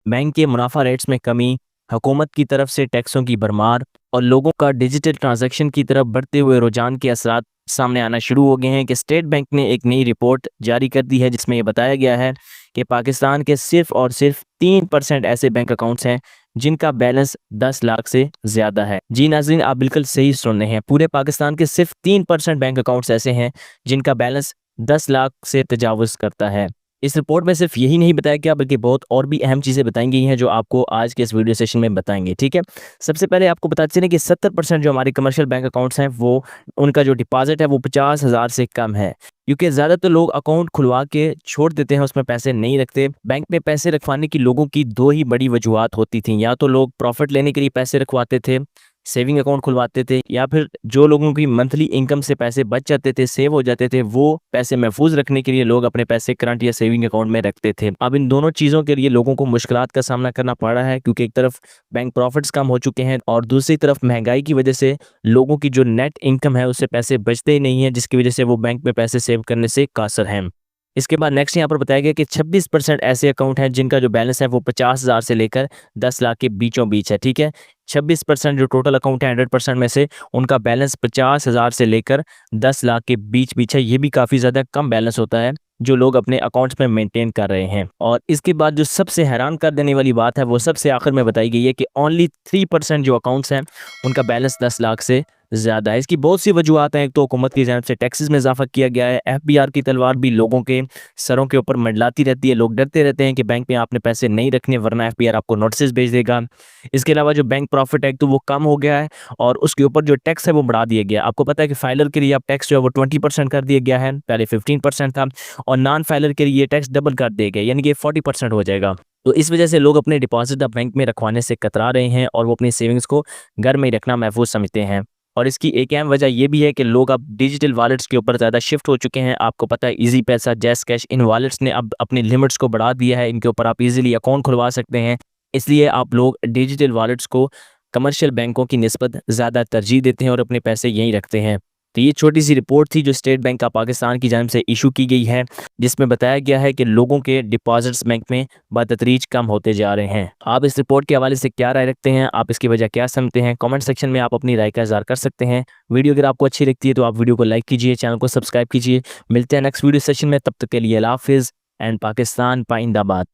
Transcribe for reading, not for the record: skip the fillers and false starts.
Bank के मुनाफा rates में कमी, हुकूमत की तरफ से टैक्सों की भरमार और लोगों का डिजिटल ट्रांजैक्शन की तरफ बढ़ते हुए रुझान के असरात सामने आना शुरू हो गए हैं कि स्टेट बैंक ने एक नई रिपोर्ट जारी कर दी है जिसमें ये बताया गया है कि पाकिस्तान के सिर्फ और सिर्फ 3% ऐसे बैंक अकाउंट्स हैं जिनका बैलेंस 10 लाख से ज़्यादा है। जी नाज़रीन, आप बिल्कुल सही सुन रहे हैं। पूरे पाकिस्तान के सिर्फ 3% बैंक अकाउंट्स ऐसे हैं जिनका बैलेंस 10 लाख से तजावुज़ करता है। इस रिपोर्ट में सिर्फ यही नहीं बताया गया बल्कि बहुत और भी अहम चीज़ें बताई गई हैं जो आपको आज के इस वीडियो सेशन में बताएंगे। ठीक है, सबसे पहले आपको बताते चलें कि 70% जो हमारे कमर्शियल बैंक अकाउंट्स हैं वो उनका जो डिपॉजिट है वो 50,000 से कम है, क्योंकि ज़्यादातर लोग अकाउंट खुलवा के छोड़ देते हैं, उसमें पैसे नहीं रखते। बैंक में पैसे रखवाने की लोगों की दो ही बड़ी वजूहत होती थी, या तो लोग प्रॉफिट लेने के लिए पैसे रखवाते थे, सेविंग अकाउंट खुलवाते थे, या फिर जो लोगों की मंथली इनकम से पैसे बच जाते थे, सेव हो जाते थे, वो पैसे महफूज रखने के लिए लोग अपने पैसे करंट या सेविंग अकाउंट में रखते थे। अब इन दोनों चीज़ों के लिए लोगों को मुश्किलात का सामना करना पड़ रहा है, क्योंकि एक तरफ बैंक प्रॉफिट्स कम हो चुके हैं और दूसरी तरफ महंगाई की वजह से लोगों की जो नेट इनकम है उससे पैसे बचते ही नहीं है, जिसकी वजह से वो बैंक में पैसे सेव करने से कासर हैं। इसके बाद नेक्स्ट यहाँ पर बताया गया कि 26% ऐसे अकाउंट हैं जिनका जो बैलेंस है वो 50,000 से लेकर 10 लाख के बीचों बीच है। ठीक है, 26% जो टोटल अकाउंट है 100% में से उनका बैलेंस 50,000 से लेकर 10 लाख के बीच बीच है। ये भी काफ़ी ज़्यादा कम बैलेंस होता है जो लोग अपने अकाउंट्स में मेंटेन कर रहे हैं। और इसके बाद जो सबसे हैरान कर देने वाली बात है वो सबसे आखिर में बताई गई है कि ओनली 3% जो अकाउंट्स हैं उनका बैलेंस 10 लाख से ज़्यादा है। इसकी बहुत सी वजूहत हैं। एक तो हुकूमत की जानिब से टैक्सेस में इजाफा किया गया है, FBR की तलवार भी लोगों के सरों के ऊपर मंडलाती रहती है, लोग डरते रहते हैं कि बैंक में आपने पैसे नहीं रखने वरना FBR आपको नोटिस भेज देगा। इसके अलावा जो बैंक प्रॉफिट है तो वो कम हो गया है और उसके ऊपर जो टैक्स है वो बढ़ा दिया गया। आपको पता है कि फाइलर के लिए अब टैक्स जो है वो 20% कर दिया गया है, पहले 15% था, और नॉन फाइलर के लिए टैक्स डबल कर दिया गया, यानी कि 40% हो जाएगा। तो इस वजह से लोग अपने डिपॉजिट अब बैंक में रखवाने से कतरा रहे हैं और वो अपनी सेविंग्स को घर में ही रखना महफूज समझते हैं। और इसकी एक अहम वजह ये भी है कि लोग अब डिजिटल वॉलेट्स के ऊपर ज़्यादा शिफ्ट हो चुके हैं। आपको पता है इजी पैसा, जैस कैश, इन वॉलेट्स ने अब अपनी लिमिट्स को बढ़ा दिया है, इनके ऊपर आप इजीली अकाउंट खुलवा सकते हैं। इसलिए आप लोग डिजिटल वॉलेट्स को कमर्शियल बैंकों की निस्बत ज़्यादा तरजीह देते हैं और अपने पैसे यहीं रखते हैं। तो ये छोटी सी रिपोर्ट थी जो स्टेट बैंक ऑफ पाकिस्तान की जानिब से इशू की गई है, जिसमें बताया गया है कि लोगों के डिपॉजिट्स बैंक में बतदरीज कम होते जा रहे हैं। आप इस रिपोर्ट के हवाले से क्या राय रखते हैं, आप इसकी वजह क्या समझते हैं? कमेंट सेक्शन में आप अपनी राय का इज़हार कर सकते हैं। वीडियो अगर आपको अच्छी लगती है तो आप वीडियो को लाइक कीजिए, चैनल को सब्सक्राइब कीजिए। मिलते हैं नेक्स्ट वीडियो सेशन में, तब तक के लिए अल्लाह हाफिज़ एंड पाकिस्तान पाइंदाबाद।